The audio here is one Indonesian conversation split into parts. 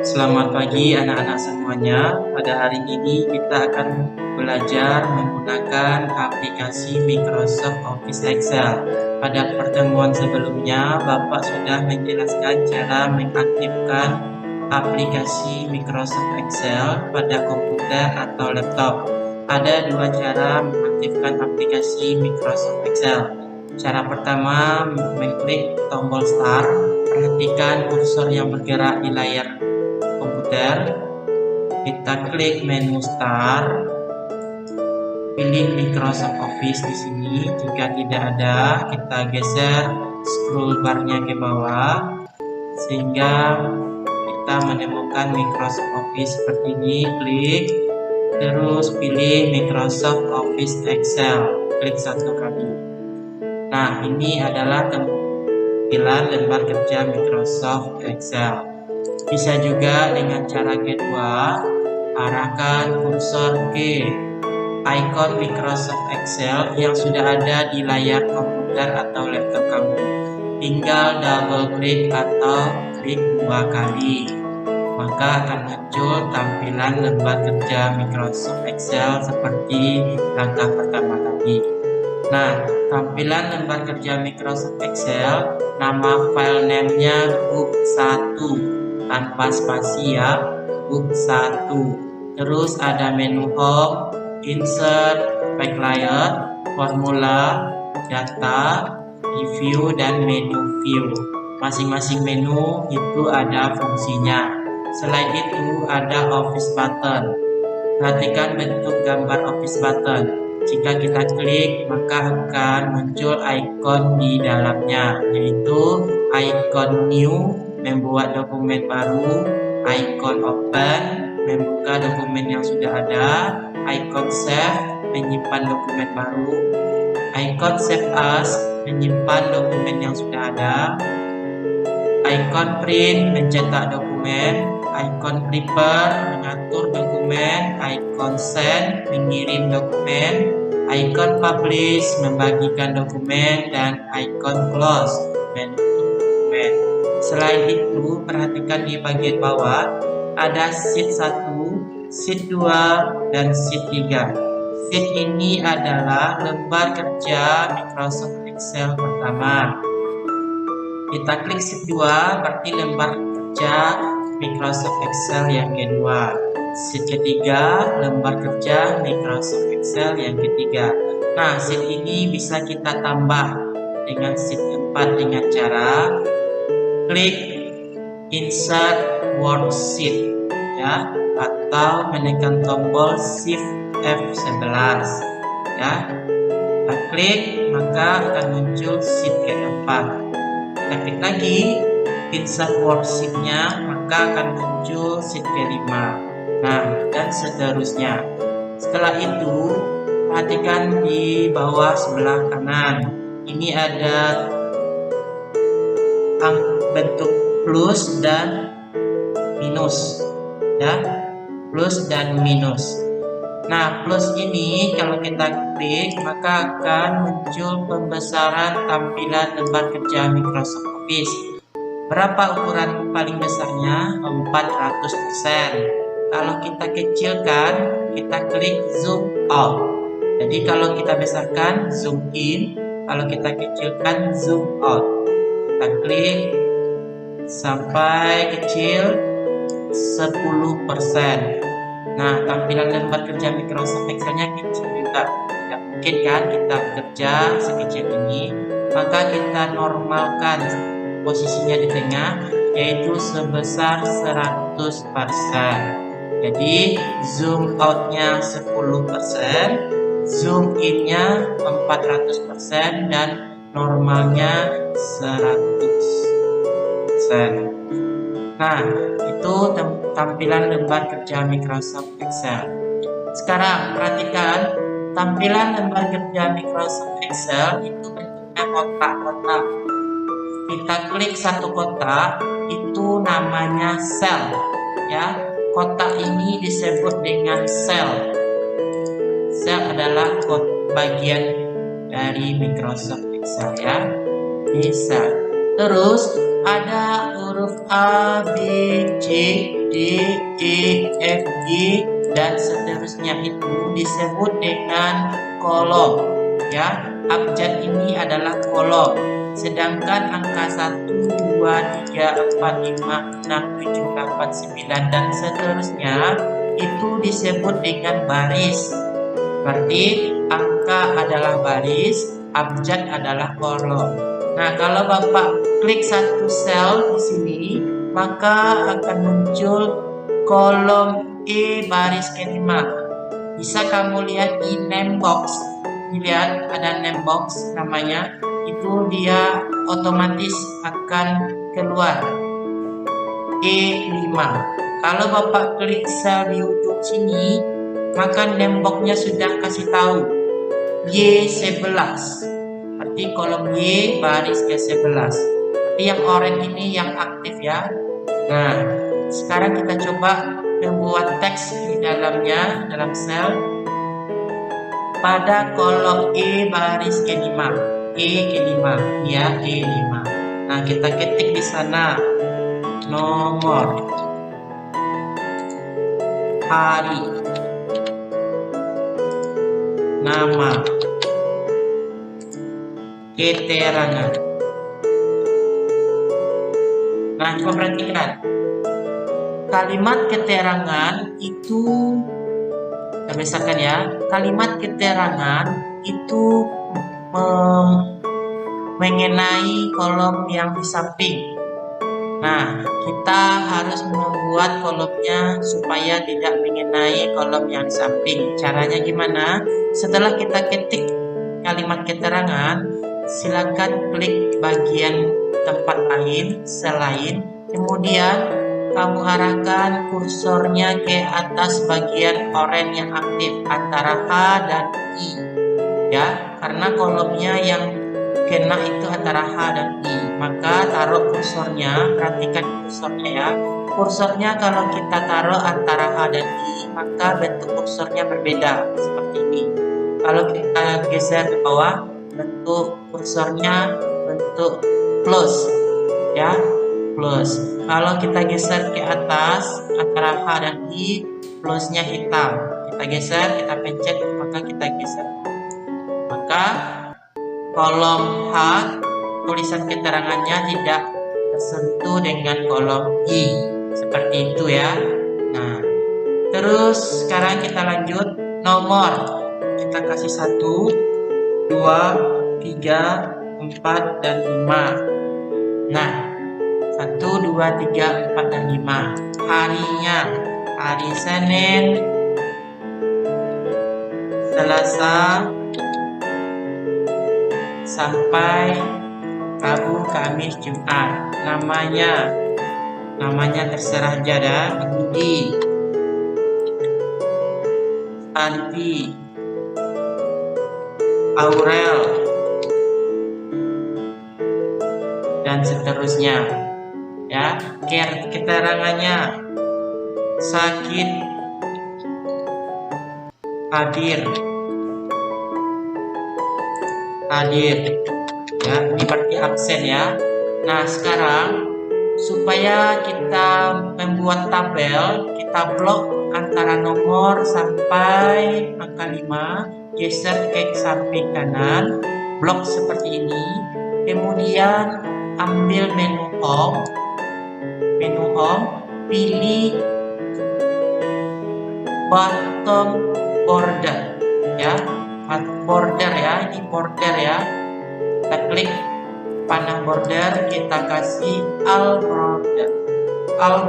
Selamat pagi anak-anak semuanya. Pada hari ini kita akan belajar menggunakan aplikasi Microsoft Office Excel. Pada pertemuan sebelumnya, Bapak sudah menjelaskan cara mengaktifkan aplikasi Microsoft Excel pada komputer atau laptop. Ada dua cara mengaktifkan aplikasi Microsoft Excel. Cara pertama, mengklik tombol Start. Perhatikan kursor yang bergerak di layar komputer. Kita klik menu Start, pilih Microsoft Office di sini. Jika tidak ada, kita geser scroll barnya ke bawah sehingga kita menemukan Microsoft Office seperti ini. Klik, terus pilih Microsoft Office Excel. Klik satu kali. Nah, ini adalah tampilan lembar kerja Microsoft Excel. Bisa juga dengan cara kedua, arahkan kursor ke icon Microsoft Excel yang sudah ada di layar komputer atau laptop kamu. Tinggal double klik atau klik dua kali, maka akan muncul tampilan lembar kerja Microsoft Excel seperti langkah pertama tadi. Nah, tampilan lembar kerja Microsoft Excel, nama file name-nya book 1 tanpa spasi ya, book 1. Terus ada menu home, insert, backlight, formula, data, review, dan menu view. Masing-masing menu itu ada fungsinya. Selain itu ada office button. Perhatikan bentuk gambar office button. Jika kita klik, maka akan muncul icon di dalamnya, yaitu icon new, membuat dokumen baru, icon open, membuka dokumen yang sudah ada, icon save, menyimpan dokumen baru, icon save as, menyimpan dokumen yang sudah ada, icon print, mencetak dokumen, icon prepare, mengatur dokumen, icon send, mengirim dokumen, icon publish, membagikan dokumen, dan icon close, menutup dokumen. Selain itu, perhatikan di bagian bawah ada sheet 1, sheet 2, dan sheet 3. Sheet ini adalah lembar kerja Microsoft Excel pertama. Kita klik sheet 2, berarti lembar kerja Microsoft Excel yang kedua. Sheet ketiga, lembar kerja Microsoft Excel yang ketiga. Nah, sheet ini bisa kita tambah dengan sheet 4 dengan cara klik insert worksheet ya, atau menekan tombol shift F11 ya. Kita klik, maka akan muncul sheet keempat. Kita klik lagi insert worksheet-nya, maka akan muncul sheet kelima. Nah, dan seterusnya. Setelah itu, perhatikan di bawah sebelah kanan. Ini ada bentuk plus dan minus ya, plus dan minus. Nah, plus ini kalau kita klik, maka akan muncul pembesaran tampilan lembar kerja Microsoft Office. Berapa ukuran paling besarnya? 400%. Kalau kita kecilkan, kita klik zoom out. Jadi kalau kita besarkan, zoom in. Kalau kita kecilkan, zoom out. Kita klik sampai kecil 10%. Nah, tampilan lembar kerja Microsoft Excel-nya kecil juga. Tidak mungkin kan kita bekerja sekecil ini. Maka kita normalkan posisinya di tengah, yaitu sebesar 100%. Jadi zoom out-nya 10%, zoom in-nya 400%, dan normalnya 100%. Nah, itu tampilan lembar kerja Microsoft Excel. Sekarang perhatikan tampilan lembar kerja Microsoft Excel itu bentuknya kotak-kotak. Kita klik satu kotak, itu namanya cell ya. Kotak ini disebut dengan cell. Cell adalah bagian dari Microsoft Excel ya. Ini cell. Terus ada huruf A, B, C, D, E, F, G, dan seterusnya itu disebut dengan kolom. Ya, abjad ini adalah kolom. Sedangkan angka 1, 2, 3, 4, 5, 6, 7, 8, 9, dan seterusnya itu disebut dengan baris. Berarti angka adalah baris, abjad adalah kolom. Nah, kalau Bapak klik satu sel di sini, maka akan muncul kolom E baris ke-5. Bisa kamu lihat di name box. Dilihat ada name box namanya, itu dia otomatis akan keluar E5. Kalau Bapak klik sel di ujung sini, maka name box-nya sudah kasih tahu Y11. Berarti kolom Y baris ke-11. Berarti yang oranye ini yang aktif ya. Nah, sekarang kita coba membuat teks di dalamnya, dalam sel pada kolom E baris ke-5. E ke-5 ya, E5. Nah, kita ketik di sana nomor, hari, nama, keterangan. Nah, coba perhatikan. Kalimat keterangan itu, misalkan ya, kalimat keterangan itu mengenai kolom yang di samping. Nah, kita harus membuat kolomnya supaya tidak mengenai kolom yang di samping. Caranya gimana? Setelah kita ketik kalimat keterangan, silakan klik bagian tempat lain, selain, kemudian kamu arahkan kursornya ke atas bagian oranye yang aktif antara H dan I. Ya, karena kolomnya yang kena itu antara H dan I. Maka taruh kursornya, perhatikan kursornya ya. Kursornya kalau kita taruh antara H dan I, maka bentuk kursornya berbeda seperti ini. Kalau kita geser ke bawah, bentuk kursornya bentuk plus ya, plus. Kalau kita geser ke atas antara H dan I, plusnya hitam. Kita geser, kita pencet, maka kita geser. Maka kolom H tulisan keterangannya tidak tersentuh dengan kolom I. Seperti itu ya. Nah, terus sekarang kita lanjut nomor. Kita kasih 1, 2, 3, 4, dan 5. Nah, 1, 2, 3, 4, dan 5. Harinya, hari Senin, Selasa, sampai Rabu, Kamis, Jumat. Namanya terserah aja dah. Budi, Santi, Aurel, dan seterusnya ya. Keterangannya sakit, hadir ya, ini berarti absen ya. Nah, sekarang supaya kita membuat tabel, kita blok antara nomor sampai angka 5, geser ke samping kanan, blok seperti ini. Kemudian ambil menu home, pilih bottom border ya, border ya, ini border ya. Kita klik panah border, kita kasih all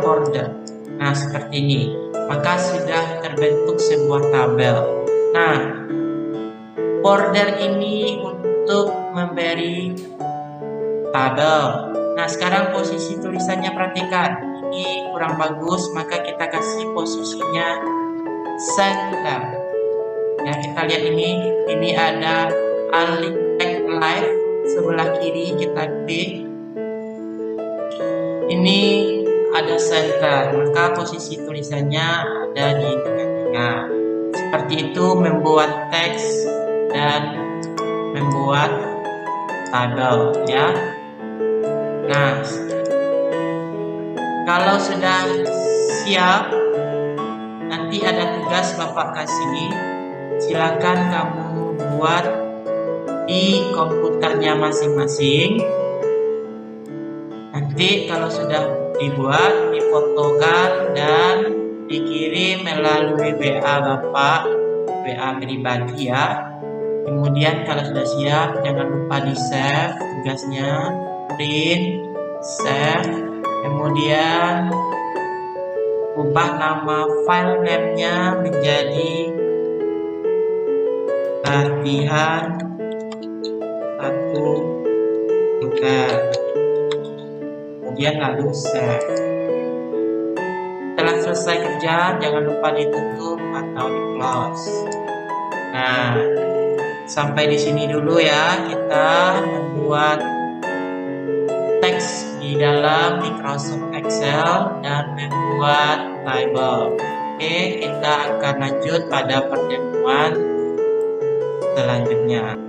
border. Nah, seperti ini. Maka sudah terbentuk sebuah tabel. Nah, border ini untuk memberi tabel. Nah, sekarang posisi tulisannya perhatikan. Ini kurang bagus, maka kita kasih posisinya center. Ya, kita lihat ini ada Alipek Live sebelah kiri, kita klik. Ini ada center, maka posisi tulisannya ada di tengah-tengah. Seperti itu membuat teks dan membuat tabel ya. Nah, kalau sudah siap, nanti ada tugas Bapak kasih, silakan kamu buat di komputernya masing-masing. Nanti kalau sudah dibuat, difotokan dan dikirim melalui WA Bapak, WA pribadi ya. Kemudian kalau sudah siap, jangan lupa di save tugasnya, print, save, kemudian ubah nama file name-nya menjadi latihan 1 tugas. Kemudian lalu save. Setelah selesai kerja, jangan lupa ditutup atau di close. Nah, sampai di sini dulu ya kita membuat teks di dalam Microsoft Excel dan membuat table. Oke, kita akan lanjut pada pertemuan selanjutnya.